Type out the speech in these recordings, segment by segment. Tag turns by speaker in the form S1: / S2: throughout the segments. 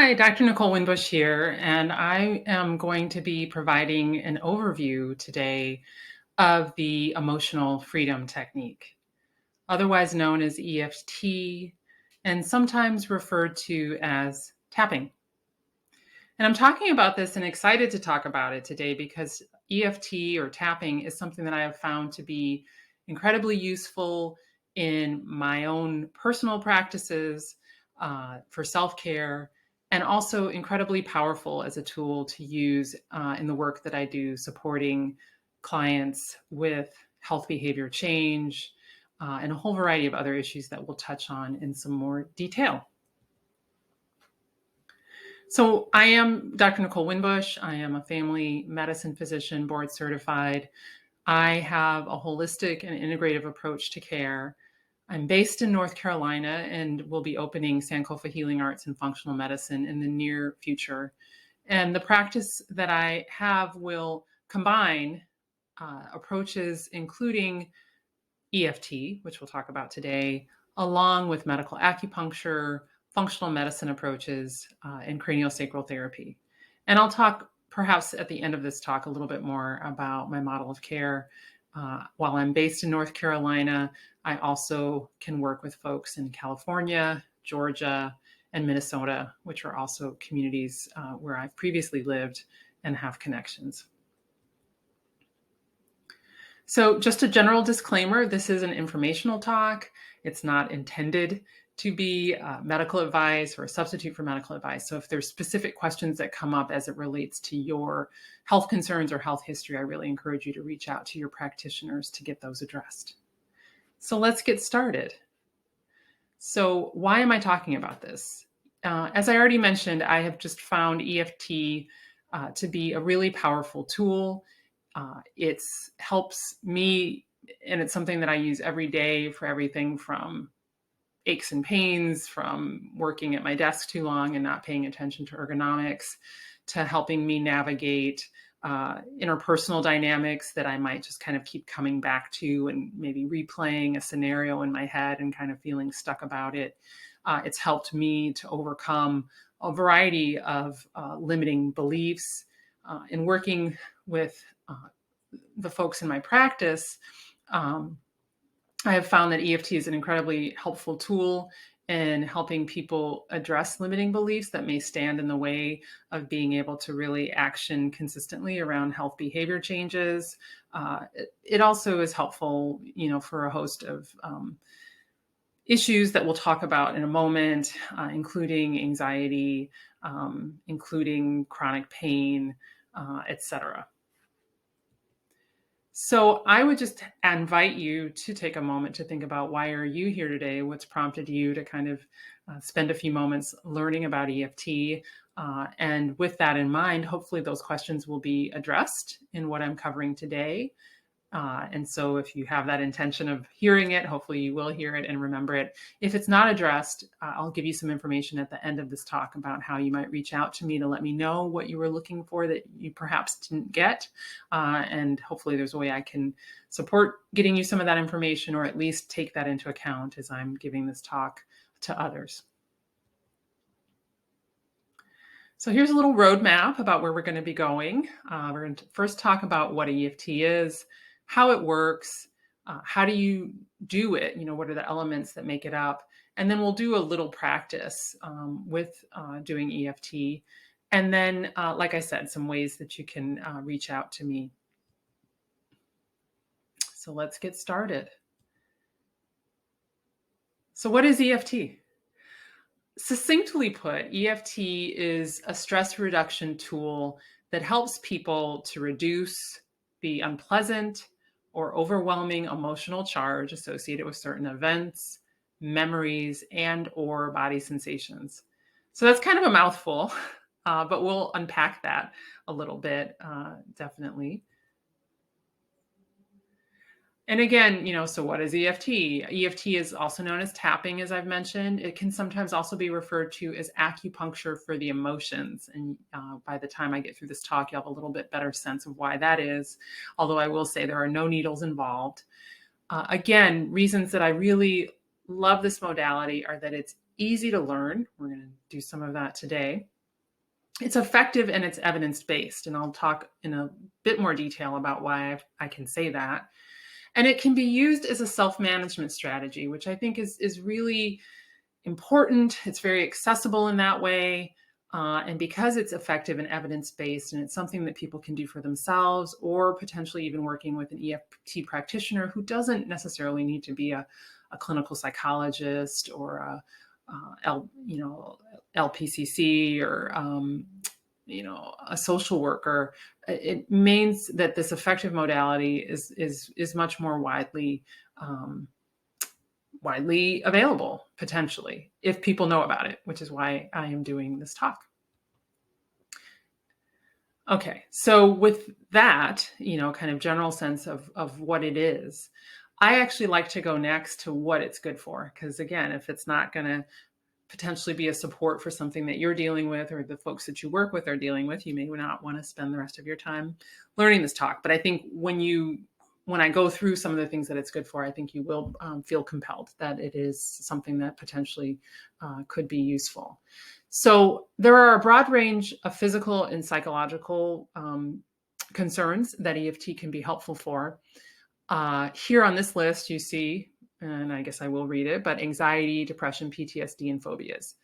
S1: Hi, Dr. Nicole Winbush here, and I am going to be providing an overview today of the emotional freedom technique, otherwise known as EFT, and sometimes referred to as tapping. And I'm talking about this and excited to talk about it today because EFT or tapping is something that I have found to be incredibly useful in my own personal practices for self-care, and also incredibly powerful as a tool to use in the work that I do supporting clients with health behavior change and a whole variety of other issues that we'll touch on in some more detail. So I am Dr. Nicole Winbush. I am a family medicine physician, board certified. I have a holistic and integrative approach to care. I'm based in North Carolina and will be opening Sankofa Healing Arts and Functional Medicine in the near future. And the practice that I have will combine approaches including EFT, which we'll talk about today, along with medical acupuncture, functional medicine approaches, and craniosacral therapy. And I'll talk perhaps at the end of this talk a little bit more about my model of care. While I'm based in North Carolina, I also can work with folks in California, Georgia, and Minnesota, which are also communities where I've previously lived and have connections. So just a general disclaimer, this is an informational talk. It's not intended to be medical advice or a substitute for medical advice. So if there's specific questions that come up as it relates to your health concerns or health history, I really encourage you to reach out to your practitioners to get those addressed. So let's get started. So why am I talking about this? As I already mentioned, I have just found EFT to be a really powerful tool. It helps me, and it's something that I use every day for everything from aches and pains, from working at my desk too long and not paying attention to ergonomics, to helping me navigate interpersonal dynamics that I might just kind of keep coming back to and maybe replaying a scenario in my head and kind of feeling stuck about it. It's helped me to overcome a variety of limiting beliefs. In working with the folks in my practice, I have found that EFT is an incredibly helpful tool in helping people address limiting beliefs that may stand in the way of being able to really action consistently around health behavior changes. It also is helpful, for a host of issues that we'll talk about in a moment, including anxiety, including chronic pain, etc. So I would just invite you to take a moment to think about, why are you here today? What's prompted you to kind of spend a few moments learning about EFT? And with that in mind, hopefully those questions will be addressed in what I'm covering today. And so if you have that intention of hearing it, hopefully you will hear it and remember it. If it's not addressed, I'll give you some information at the end of this talk about how you might reach out to me to let me know what you were looking for that you perhaps didn't get. And hopefully there's a way I can support getting you some of that information, or at least take that into account as I'm giving this talk to others. So here's a little roadmap about where we're going to be going. We're going to first talk about what EFT is, how it works, how do you do it, what are the elements that make it up, and then we'll do a little practice with doing EFT, and then, like I said, some ways that you can reach out to me. So let's get started. So what is EFT? Succinctly put, EFT is a stress reduction tool that helps people to reduce the unpleasant or overwhelming emotional charge associated with certain events, memories, and or body sensations. So that's kind of a mouthful, but we'll unpack that a little bit, definitely. And again, so what is EFT? EFT is also known as tapping, as I've mentioned. It can sometimes also be referred to as acupuncture for the emotions. And by the time I get through this talk, you'll have a little bit better sense of why that is. Although I will say there are no needles involved. Again, reasons that I really love this modality are that it's easy to learn. We're going to do some of that today. It's effective and it's evidence-based, and I'll talk in a bit more detail about why I can say that. And it can be used as a self-management strategy, which I think is really important. It's very accessible in that way. And because it's effective and evidence-based, and it's something that people can do for themselves, or potentially even working with an EFT practitioner who doesn't necessarily need to be a clinical psychologist or a LPCC or a social worker, it means that this effective modality is much more widely available, potentially, if people know about it, which is why I am doing this talk. Okay, so with that, kind of general sense of what it is, I actually like to go next to what it's good for, because again, if it's not going to potentially be a support for something that you're dealing with or the folks that you work with are dealing with, you may not want to spend the rest of your time learning this talk. But I think when I go through some of the things that it's good for, I think you will feel compelled that it is something that potentially could be useful. So there are a broad range of physical and psychological concerns that EFT can be helpful for. Here on this list, you see, and I guess I will read it, but anxiety, depression, PTSD, and phobias.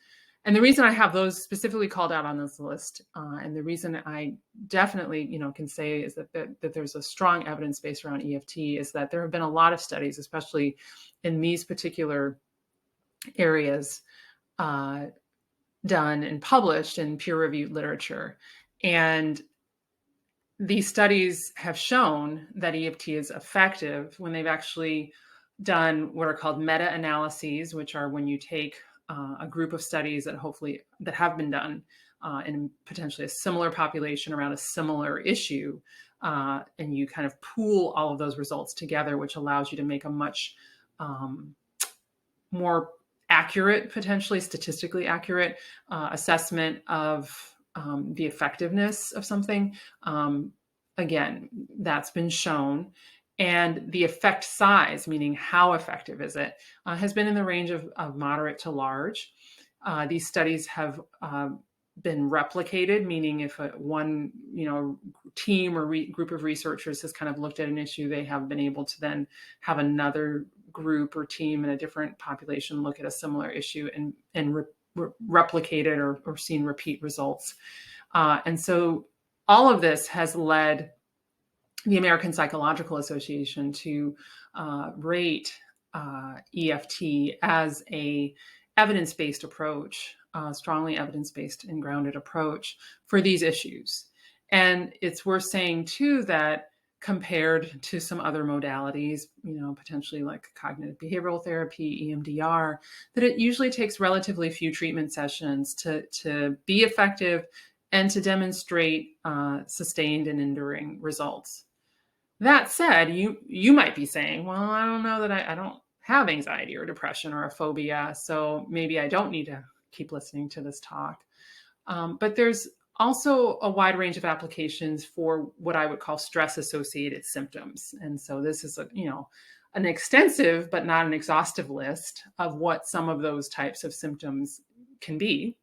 S1: And the reason I have those specifically called out on this list, and the reason I definitely, can say is that there's a strong evidence base around EFT, is that there have been a lot of studies, especially in these particular areas, done and published in peer-reviewed literature. And these studies have shown that EFT is effective when they've actually done what are called meta-analyses, which are when you take a group of studies that have been done in potentially a similar population around a similar issue, and you kind of pool all of those results together, which allows you to make a much more accurate, potentially statistically accurate assessment of the effectiveness of something. Again, that's been shown. And the effect size, meaning how effective is it, has been in the range of moderate to large. These studies have been replicated, meaning if one team or group of researchers has kind of looked at an issue, they have been able to then have another group or team in a different population look at a similar issue and replicate it or seen repeat results. And so all of this has led the American Psychological Association to rate EFT as a evidence-based approach, strongly evidence-based and grounded approach for these issues. And it's worth saying too that compared to some other modalities, potentially like cognitive behavioral therapy, EMDR, that it usually takes relatively few treatment sessions to be effective and to demonstrate sustained and enduring results. That said, you might be saying, well, I don't know that I don't have anxiety or depression or a phobia, so maybe I don't need to keep listening to this talk. But there's also a wide range of applications for what I would call stress-associated symptoms. And so this is an extensive but not an exhaustive list of what some of those types of symptoms can be.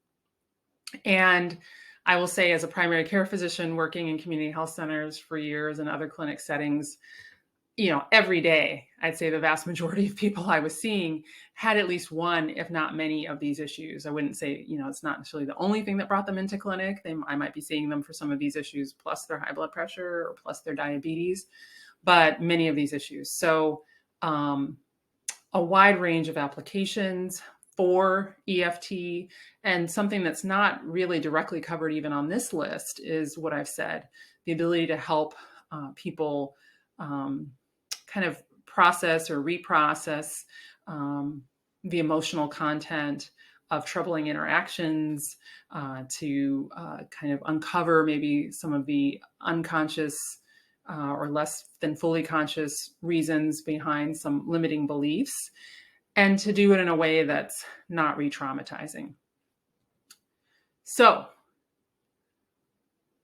S1: And I will say, as a primary care physician working in community health centers for years and other clinic settings, every day, I'd say the vast majority of people I was seeing had at least one, if not many, of these issues. I wouldn't say, it's not necessarily the only thing that brought them into clinic. I might be seeing them for some of these issues, plus their high blood pressure or plus their diabetes, but many of these issues. So a wide range of applications for EFT, and something that's not really directly covered even on this list is what I've said, the ability to help people kind of process or reprocess the emotional content of troubling interactions, to kind of uncover maybe some of the unconscious or less than fully conscious reasons behind some limiting beliefs, and to do it in a way that's not re-traumatizing. So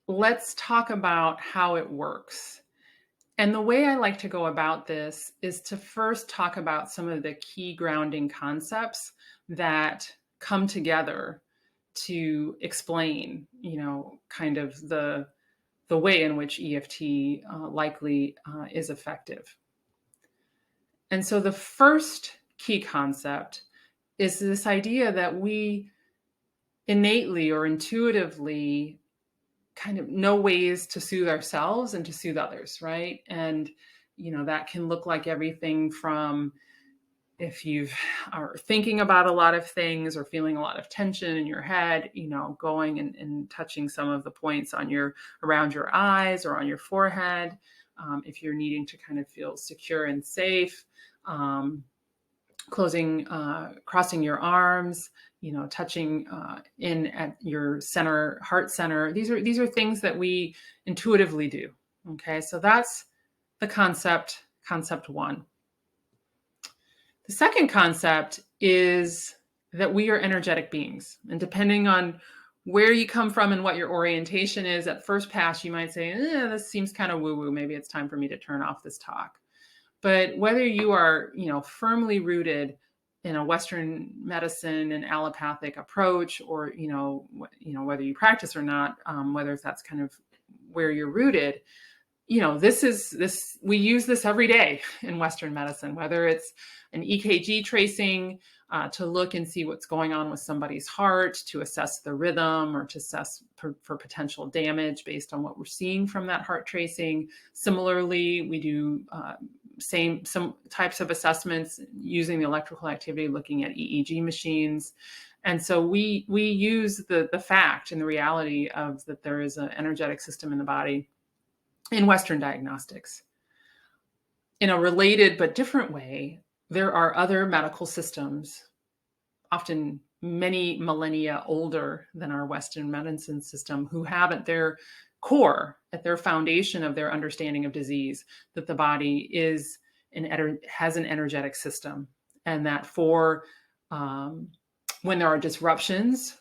S1: let's talk about how it works. And the way I like to go about this is to first talk about some of the key grounding concepts that come together to explain, kind of the way in which EFT likely is effective. And so the first key concept is this idea that we innately or intuitively kind of know ways to soothe ourselves and to soothe others, right? And, that can look like everything from if you are thinking about a lot of things or feeling a lot of tension in your head, going and touching some of the points around your eyes or on your forehead. If you're needing to kind of feel secure and safe, crossing your arms, touching in at your heart center. These are things that we intuitively do. Okay, so that's the concept one. The second concept is that we are energetic beings, and depending on where you come from and what your orientation is, at first pass, you might say, this seems kind of woo-woo. Maybe it's time for me to turn off this talk. But whether you are, firmly rooted in a Western medicine and allopathic approach, or whether you practice or not, whether that's kind of where you're rooted, we use this every day in Western medicine, whether it's an EKG tracing to look and see what's going on with somebody's heart, to assess the rhythm, or to assess for potential damage based on what we're seeing from that heart tracing. Similarly, we do some types of assessments using the electrical activity, looking at EEG machines. And so we use the fact and the reality of that there is an energetic system in the body in Western diagnostics. In a related but different way, there are other medical systems, often many millennia older than our Western medicine system, who have at their core, at their foundation of their understanding of disease, that the body has an energetic system, and that for when there are disruptions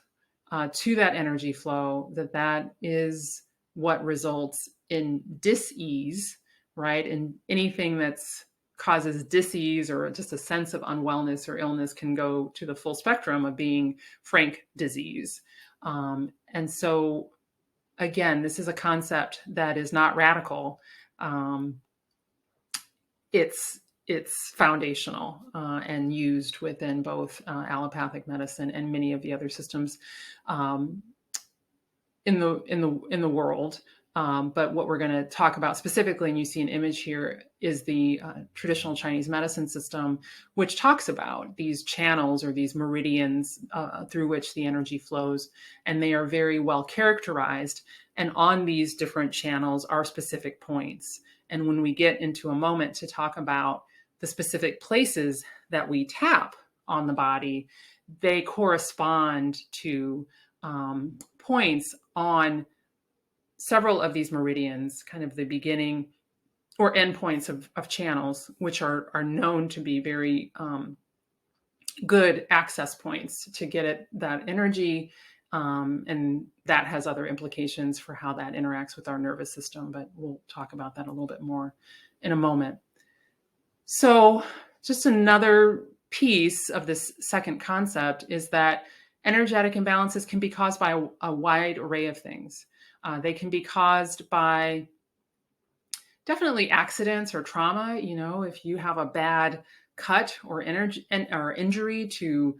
S1: to that energy flow, that is what results in dis-ease, right? And anything that's causes dis-ease or just a sense of unwellness or illness can go to the full spectrum of being frank disease. And so, again, this is a concept that is not radical. It's foundational and used within both allopathic medicine and many of the other systems in the world. But what we're going to talk about specifically, and you see an image here, is the traditional Chinese medicine system, which talks about these channels or these meridians through which the energy flows. And they are very well characterized. And on these different channels are specific points. And when we get into a moment to talk about the specific places that we tap on the body, they correspond to points on several of these meridians, kind of the beginning or end points of channels, which are known to be very good access points to get at that energy. And that has other implications for how that interacts with our nervous system, but we'll talk about that a little bit more in a moment. So just another piece of this second concept is that energetic imbalances can be caused by a wide array of things. They can be caused by definitely accidents or trauma. If you have a bad cut or injury to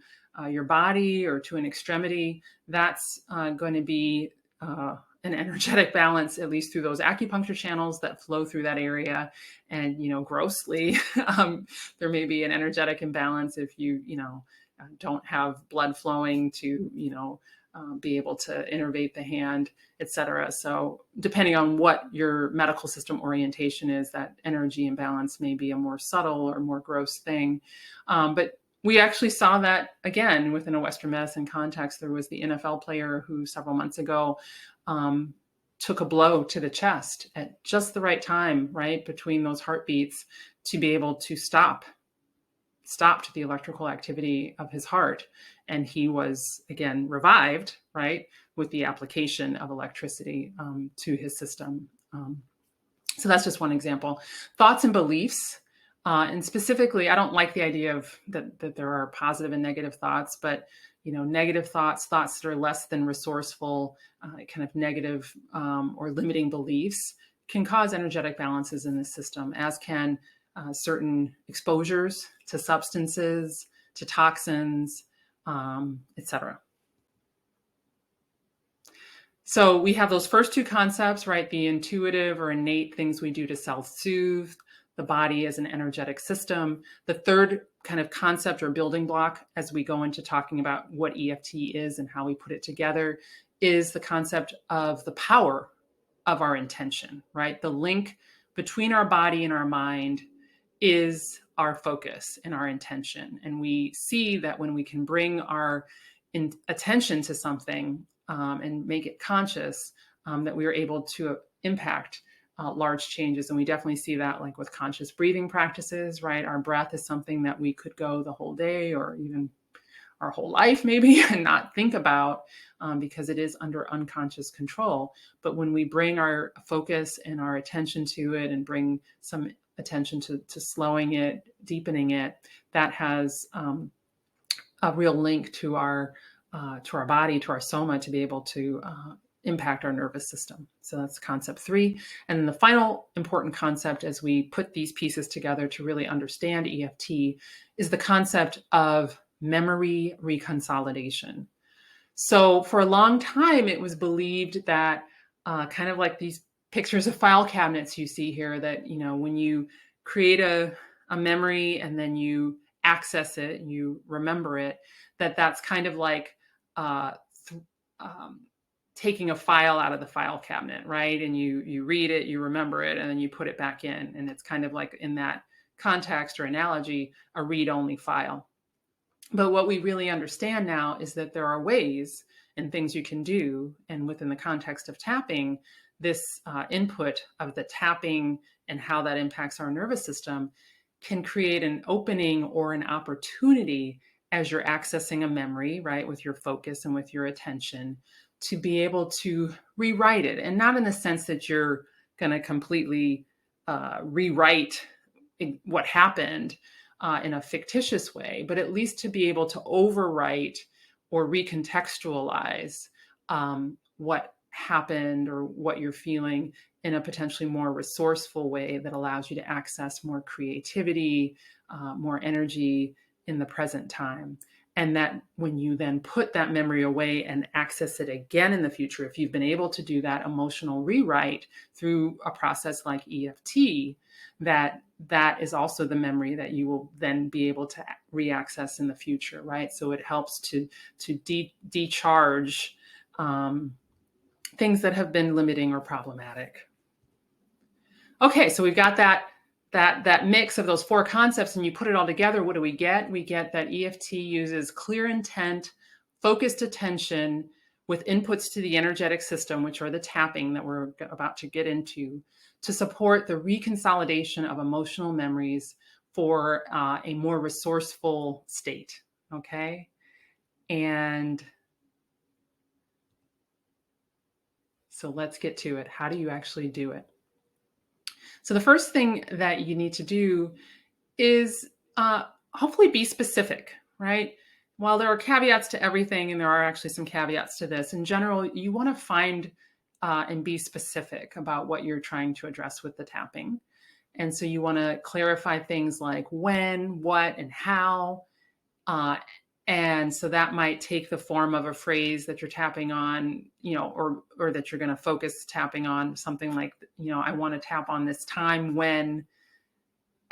S1: your body or to an extremity, that's going to be an energetic balance, at least through those acupuncture channels that flow through that area. And, grossly, there may be an energetic imbalance if you don't have blood flowing to, be able to innervate the hand, et cetera. So depending on what your medical system orientation is, that energy imbalance may be a more subtle or more gross thing. But we actually saw that again within a Western medicine context. There was the NFL player who several months ago took a blow to the chest at just the right time, right between those heartbeats, to be able to stopped the electrical activity of his heart. And he was, again, revived, right, with the application of electricity to his system. So that's just one example. Thoughts and beliefs. And specifically, I don't like the idea of that there are positive and negative thoughts, but negative thoughts, thoughts that are less than resourceful, kind of negative or limiting beliefs can cause energetic balances in the system, as can certain exposures to substances, to toxins, etc. So we have those first two concepts, right? The intuitive or innate things we do to self-soothe the body as an energetic system. The third kind of concept or building block, as we go into talking about what EFT is and how we put it together, is the concept of the power of our intention, right? The link between our body and our mind is our focus and our intention. And we see that when we can bring our attention to something and make it conscious, that we are able to impact large changes. And we definitely see that like with conscious breathing practices, right? Our breath is something that we could go the whole day or even our whole life maybe and not think about because it is under unconscious control. But when we bring our focus and our attention to it and bring some attention to slowing it, deepening it, that has a real link to our body, to our soma, to be able to impact our nervous system. So that's concept 3. And then the final important concept as we put these pieces together to really understand EFT is the concept of memory reconsolidation. So for a long time, it was believed that kind of like these pictures of file cabinets you see here, that, when you create a memory and then you access it and you remember it, that's kind of like taking a file out of the file cabinet, right? And you read it, you remember it, and then you put it back in. And it's kind of like, in that context or analogy, a read-only file. But what we really understand now is that there are ways and things you can do. And within the context of tapping, this input of the tapping and how that impacts our nervous system can create an opening or an opportunity as you're accessing a memory, right, with your focus and with your attention, to be able to rewrite it. And not in the sense that you're going to completely rewrite what happened in a fictitious way, but at least to be able to overwrite or recontextualize what happened or what you're feeling in a potentially more resourceful way that allows you to access more creativity, more energy in the present time. And that when you then put that memory away and access it again in the future, if you've been able to do that emotional rewrite through a process like EFT, that is also the memory that you will then be able to reaccess in the future, right? So it helps to decharge things that have been limiting or problematic. Okay, so we've got that mix of those 4 concepts, and you put it all together, what do we get? We get that EFT uses clear intent, focused attention with inputs to the energetic system, which are the tapping that we're about to get into, to support the reconsolidation of emotional memories for a more resourceful state, okay? And so let's get to it. How do you actually do it? So the first thing that you need to do is hopefully be specific, right? While there are caveats to everything, and there are actually some caveats to this, in general, you want to find and be specific about what you're trying to address with the tapping. And so you want to clarify things like when, what, and how. And so that might take the form of a phrase that you're tapping on, or that you're going to focus tapping on, something like, I want to tap on this time when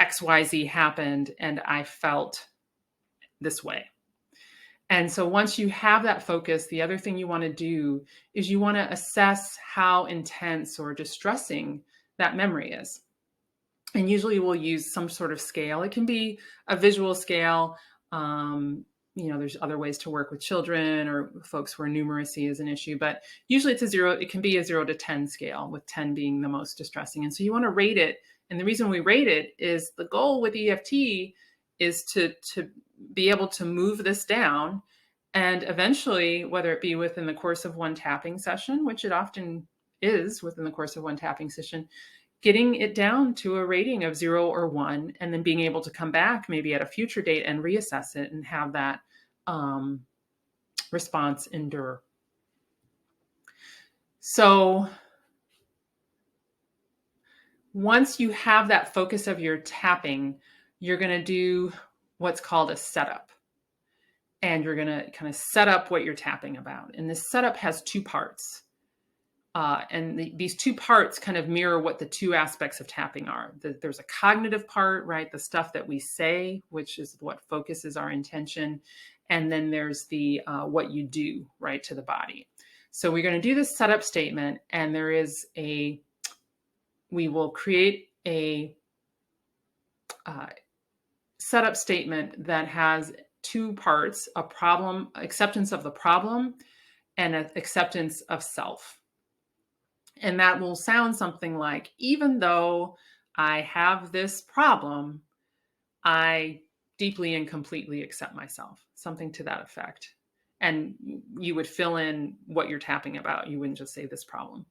S1: XYZ happened and I felt this way. And so once you have that focus, the other thing you want to do is you want to assess how intense or distressing that memory is. And usually we'll use some sort of scale. It can be a visual scale. There's other ways to work with children or folks where numeracy is an issue, but usually it can be a 0 to 10 scale, with 10 being the most distressing. And so you want to rate it. And the reason we rate it is the goal with EFT is to be able to move this down, and eventually, whether it be within the course of one tapping session, which it often is within the course of one tapping session, getting it down to a rating of 0 or 1, and then being able to come back maybe at a future date and reassess it and have that response endure. So once you have that focus of your tapping, you're going to do what's called a setup. And you're going to kind of set up what you're tapping about. And this setup has two parts. These two parts kind of mirror what the two aspects of tapping are. There's a cognitive part, right? The stuff that we say, which is what focuses our intention. And then there's the what you do, right, to the body. So we're going to do this setup statement, and we will create a setup statement that has two parts: a problem, acceptance of the problem, and an acceptance of self. And that will sound something like, even though I have this problem, I deeply and completely accept myself, something to that effect. And you would fill in what you're tapping about. You wouldn't just say this problem.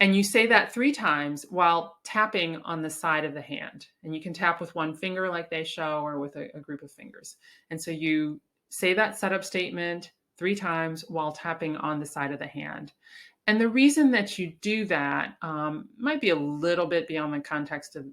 S1: And you say that 3 times while tapping on the side of the hand. And you can tap with one finger like they show, or with a group of fingers. And so you say that setup statement 3 times while tapping on the side of the hand. And the reason that you do that might be a little bit beyond the context of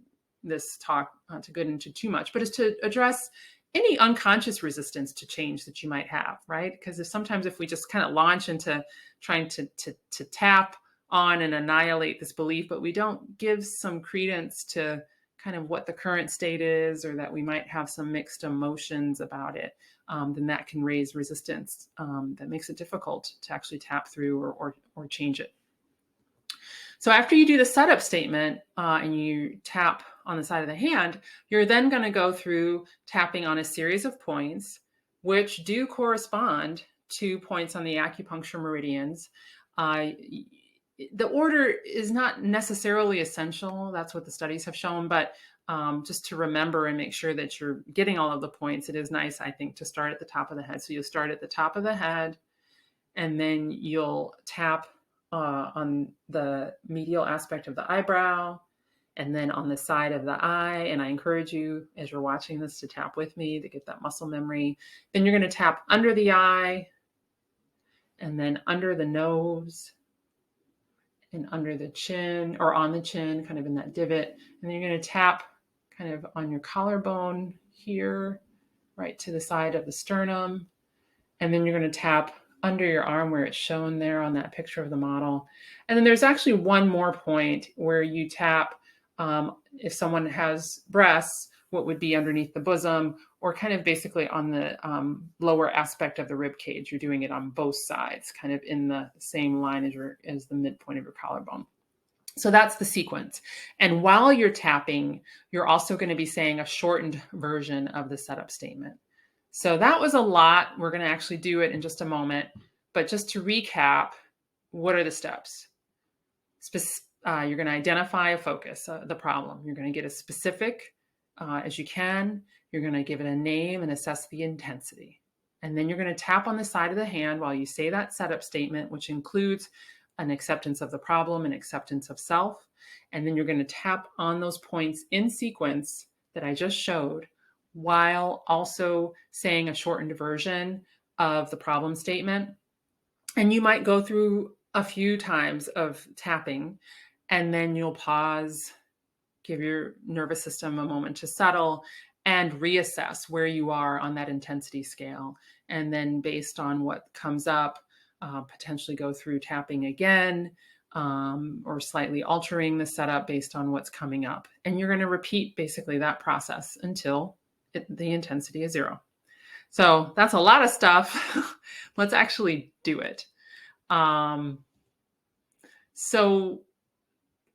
S1: this talk to get into too much, but is to address any unconscious resistance to change that you might have, right? Because sometimes if we just kind of launch into trying to tap on and annihilate this belief, but we don't give some credence to kind of what the current state is, or that we might have some mixed emotions about it, then that can raise resistance that makes it difficult to actually tap through or change it. So after you do the setup statement and you tap on the side of the hand, you're then going to go through tapping on a series of points, which do correspond to points on the acupuncture meridians. The order is not necessarily essential. That's what the studies have shown. But just to remember and make sure that you're getting all of the points, it is nice, I think, to start at the top of the head. So you'll start at the top of the head, and then you'll tap on the medial aspect of the eyebrow, and then on the side of the eye. And I encourage you, as you're watching this, to tap with me to get that muscle memory. Then you're going to tap under the eye, and then under the nose, and under the chin, or on the chin, kind of in that divot. And then you're going to tap kind of on your collarbone here, right to the side of the sternum. And then you're going to tap under your arm where it's shown there on that picture of the model. And then there's actually one more point where you tap, if someone has breasts, what would be underneath the bosom, or kind of basically on the lower aspect of the rib cage. You're doing it on both sides, kind of in the same line as the midpoint of your collarbone. So that's the sequence. And while you're tapping, you're also going to be saying a shortened version of the setup statement. So that was a lot. We're going to actually do it in just a moment. But just to recap, what are the steps? You're going to identify a focus, the problem. You're going to get as specific as you can. You're going to give it a name and assess the intensity. And then you're going to tap on the side of the hand while you say that setup statement, which includes an acceptance of the problem and acceptance of self. And then you're going to tap on those points in sequence that I just showed, while also saying a shortened version of the problem statement. And you might go through a few times of tapping, and then you'll pause, give your nervous system a moment to settle, and reassess where you are on that intensity scale. And then based on what comes up, potentially go through tapping again, or slightly altering the setup based on what's coming up. And you're going to repeat basically that process until the intensity is 0. So that's a lot of stuff. Let's actually do it. So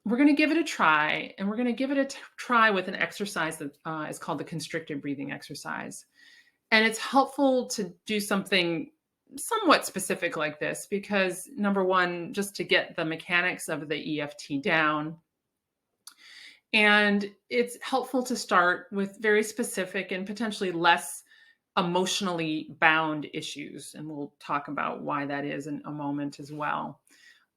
S1: we're going to give it a try, and we're going to give it a try with an exercise that is called the constricted breathing exercise. And it's helpful to do something somewhat specific like this because, number one, just to get the mechanics of the EFT down. And it's helpful to start with very specific and potentially less emotionally bound issues. And we'll talk about why that is in a moment as well.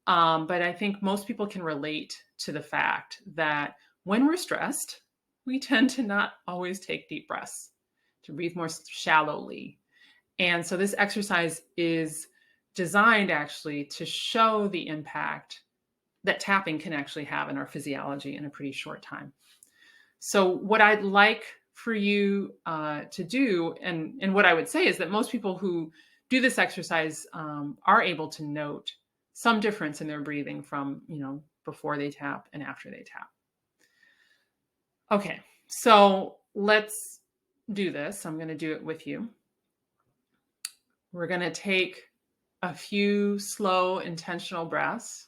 S1: But I think most people can relate to the fact that when we're stressed, we tend to not always take deep breaths, to breathe more shallowly. And so this exercise is designed actually to show the impact that tapping can actually have in our physiology in a pretty short time. So what I'd like for you to do, and what I would say is that most people who do this exercise are able to note some difference in their breathing from, before they tap and after they tap. Okay, so let's do this. I'm going to do it with you. We're going to take a few slow, intentional breaths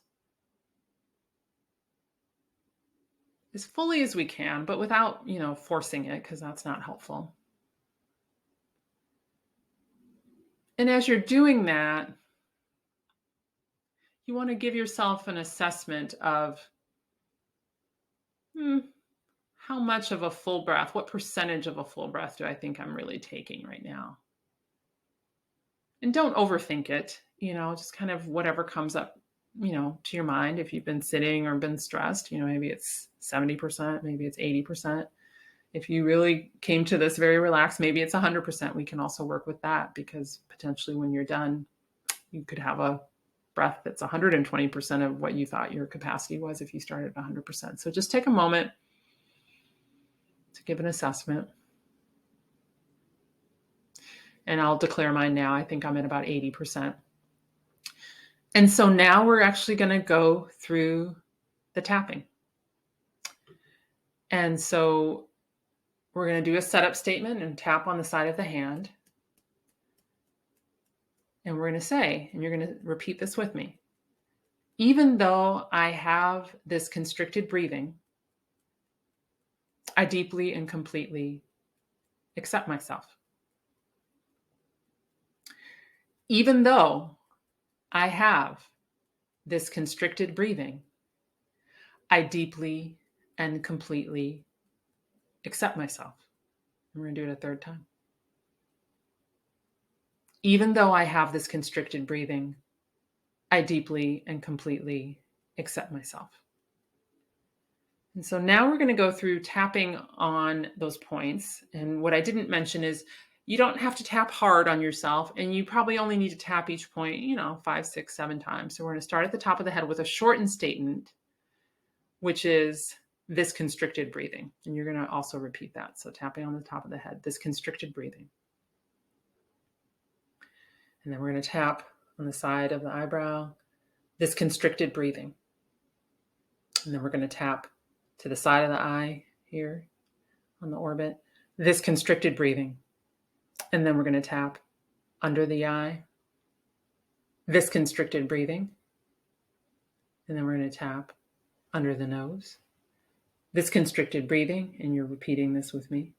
S1: as fully as we can, but without, forcing it, because that's not helpful. And as you're doing that, you want to give yourself an assessment of how much of a full breath, what percentage of a full breath do I think I'm really taking right now? And don't overthink it, just kind of whatever comes up, to your mind. If you've been sitting or been stressed, maybe it's 70%, maybe it's 80%. If you really came to this very relaxed, maybe it's 100%. We can also work with that, because potentially when you're done, you could have a breath that's 120% of what you thought your capacity was if you started at 100%. So just take a moment to give an assessment. And I'll declare mine now. I think I'm at about 80%. And so now we're actually going to go through the tapping. And so we're going to do a setup statement and tap on the side of the hand. And we're going to say, and you're going to repeat this with me, even though I have this constricted breathing, I deeply and completely accept myself. Even though I have this constricted breathing, I deeply and completely accept myself. And we're going to do it a third time. Even though I have this constricted breathing, I deeply and completely accept myself. And so now we're going to go through tapping on those points. And what I didn't mention is you don't have to tap hard on yourself, and you probably only need to tap each point, 5, 6, 7 times. So we're going to start at the top of the head with a shortened statement, which is this constricted breathing. And you're going to also repeat that. So tapping on the top of the head, this constricted breathing. And then we're going to tap on the side of the eyebrow, this constricted breathing. And then we're going to tap to the side of the eye here on the orbit, this constricted breathing. And then we're going to tap under the eye, this constricted breathing. And then we're going to tap under the nose, this constricted breathing. And you're repeating this with me.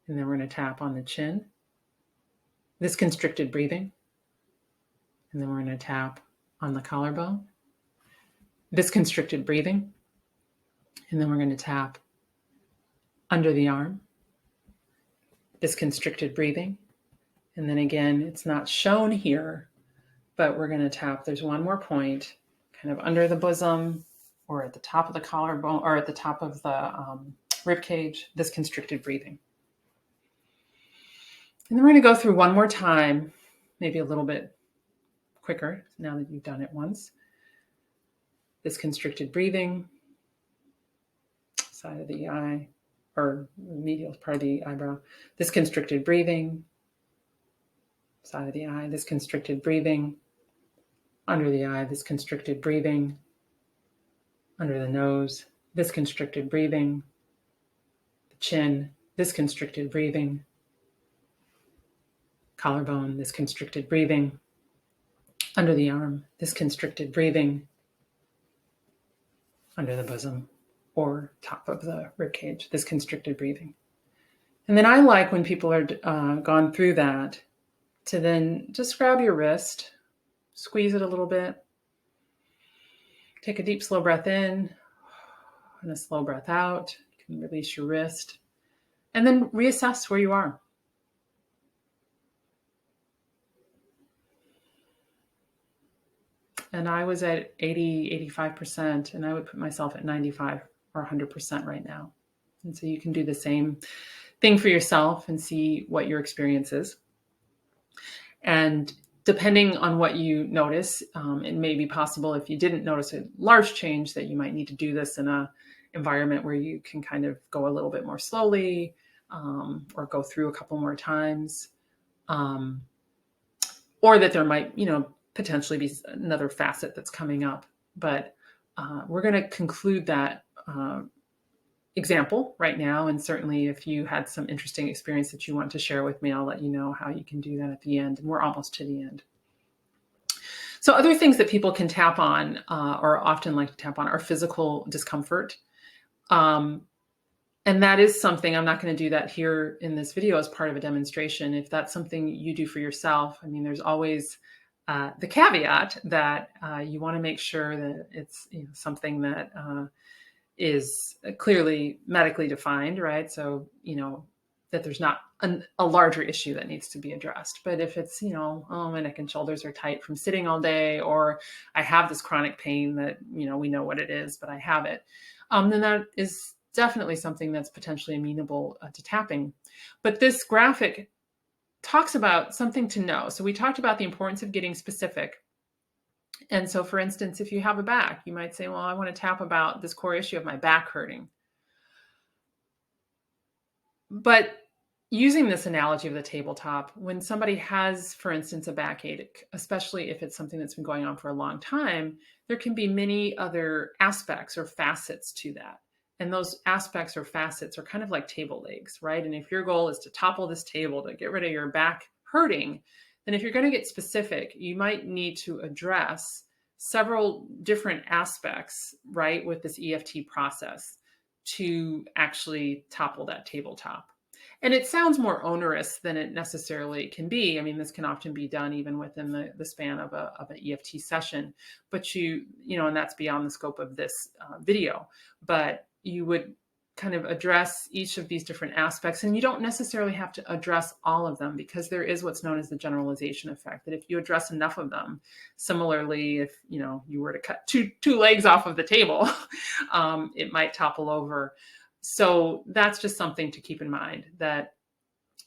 S1: And then we're going to tap on the chin, this constricted breathing. And then we're going to tap on the collarbone, this constricted breathing. And then we're going to tap under the arm, this constricted breathing. And then again, it's not shown here, but we're going to tap. There's one more point kind of under the bosom or at the top of the collarbone or at the top of the rib cage, this constricted breathing. And then we're going to go through one more time, maybe a little bit quicker now that you've done it once. This constricted breathing, side of the eye, or medial part of the eyebrow. This constricted breathing, side of the eye. This constricted breathing, under the eye. This constricted breathing, under the nose. This constricted breathing, the chin. This constricted breathing, collarbone. This constricted breathing, under the arm. This constricted breathing, under the bosom or top of the rib cage, this constricted breathing. And then I like when people are gone through that to then just grab your wrist, squeeze it a little bit, take a deep, slow breath in and a slow breath out. You can release your wrist and then reassess where you are. And I was at 80, 85%, and I would put myself at 95 or 100% right now. And so you can do the same thing for yourself and see what your experience is. And depending on what you notice, it may be possible if you didn't notice a large change that you might need to do this in a environment where you can kind of go a little bit more slowly, or go through a couple more times, or that there might, potentially be another facet that's coming up. But we're going to conclude that example right now. And certainly if you had some interesting experience that you want to share with me, I'll let you know how you can do that at the end. And we're almost to the end. So other things that people can tap on, or often like to tap on, are physical discomfort. And that is something, I'm not going to do that here in this video as part of a demonstration. If that's something you do for yourself, I mean, there's always the caveat that you want to make sure that it's something that is clearly medically defined, right? So, that there's not a larger issue that needs to be addressed. But if it's, oh, my neck and shoulders are tight from sitting all day, or I have this chronic pain that, we know what it is, but I have it, then that is definitely something that's potentially amenable to tapping. But this graphic talks about something to know. So we talked about the importance of getting specific. And so, for instance, if you have a back, you might say, well, I want to tap about this core issue of my back hurting. But using this analogy of the tabletop, when somebody has, for instance, a backache, especially if it's something that's been going on for a long time, there can be many other aspects or facets to that. And those aspects or facets are kind of like table legs, right? And if your goal is to topple this table to get rid of your back hurting, then if you're going to get specific, you might need to address several different aspects, right, with this EFT process to actually topple that tabletop. And it sounds more onerous than it necessarily can be. I mean, this can often be done even within the span of an EFT session, but and that's beyond the scope of this video. But you would kind of address each of these different aspects, and you don't necessarily have to address all of them, because there is what's known as the generalization effect, that if you address enough of them, similarly, if you were to cut two legs off of the table, it might topple over. So that's just something to keep in mind, that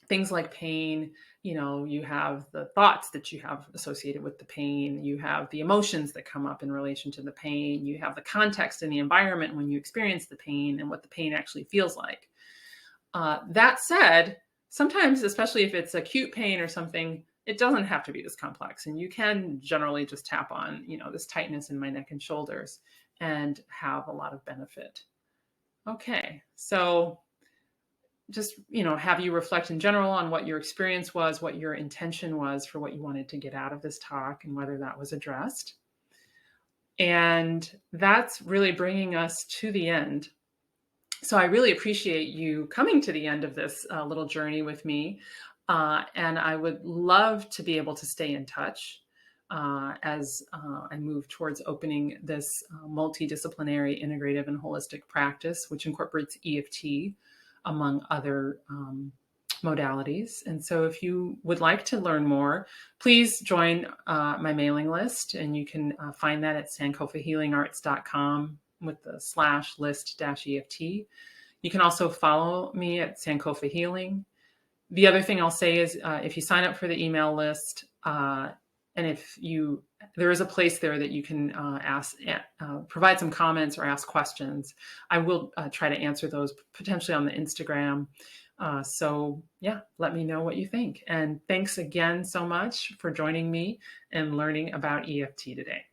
S1: things like pain, you have the thoughts that you have associated with the pain, you have the emotions that come up in relation to the pain, you have the context and the environment when you experience the pain and what the pain actually feels like. That said, sometimes, especially if it's acute pain or something, it doesn't have to be this complex. And you can generally just tap on, this tightness in my neck and shoulders and have a lot of benefit. Okay, so just, have you reflect in general on what your experience was, what your intention was for what you wanted to get out of this talk, and whether that was addressed. And that's really bringing us to the end. So I really appreciate you coming to the end of this little journey with me. And I would love to be able to stay in touch as I move towards opening this multidisciplinary, integrative, and holistic practice, which incorporates EFT among other modalities. And so if you would like to learn more, please join my mailing list, and you can find that at sankofahealingarts.com with the /list-EFT. You can also follow me at Sankofa Healing. The other thing I'll say is if you sign up for the email list, and there is a place there that you can provide some comments or ask questions. I will try to answer those potentially on the Instagram. So yeah, let me know what you think. And thanks again so much for joining me and learning about EFT today.